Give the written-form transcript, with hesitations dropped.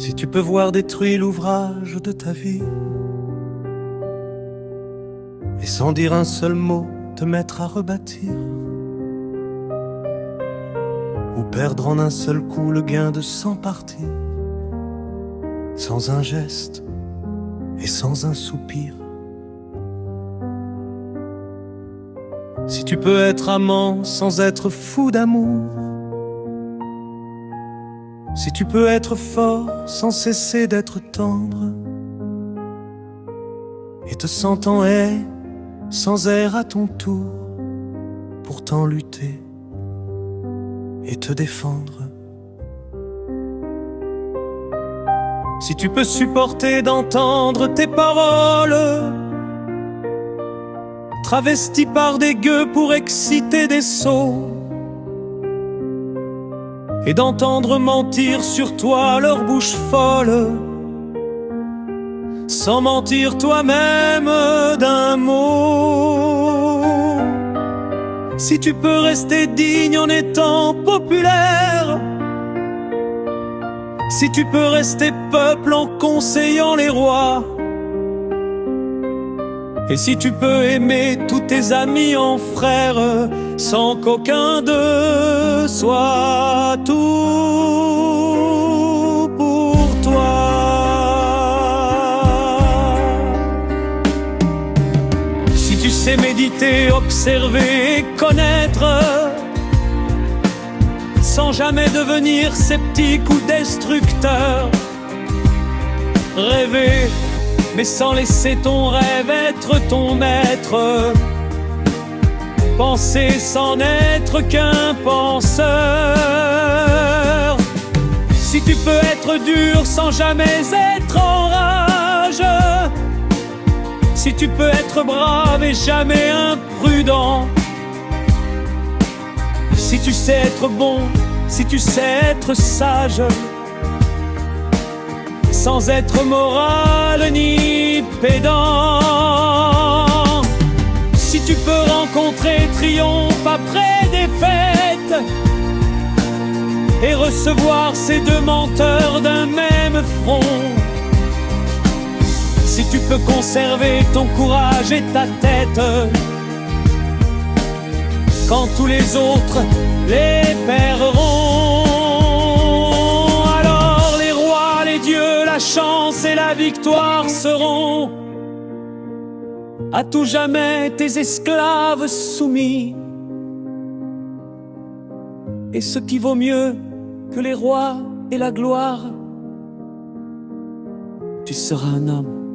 Si tu peux voir détruit l'ouvrage de ta vie, et sans dire un seul mot te mettre à rebâtir, ou perdre en un seul coup le gain de 100 parties, sans un geste et sans un soupir. Si tu peux être amant sans être fou d'amour, si tu peux être fort sans cesser d'être tendre, et te sentant haie sans air à ton tour, pourtant lutter et te défendre. Si tu peux supporter d'entendre tes paroles travesties par des gueux pour exciter des sots, et d'entendre mentir sur toi leur bouche folle, sans mentir toi-même d'un mot. Si tu peux rester digne en étant populaire, si tu peux rester peuple en conseillant les rois, et si tu peux aimer tous tes amis en frères, sans qu'aucun d'eux soit tout pour toi. Si tu sais méditer, observer et connaître, sans jamais devenir sceptique ou destructeur, rêver mais sans laisser ton rêve être ton maître, penser sans n'être qu'un penseur. Si tu peux être dur sans jamais être en rage, si tu peux être brave et jamais imprudent, si tu sais être bon, si tu sais être sage, sans être moral ni pédant, si tu peux rencontrer triomphe après défaite et recevoir ces deux menteurs d'un même front, si tu peux conserver ton courage et ta tête quand tous les autres les perdront, la chance et la victoire seront à tout jamais tes esclaves soumis. Et ce qui vaut mieux que les rois et la gloire, tu seras un homme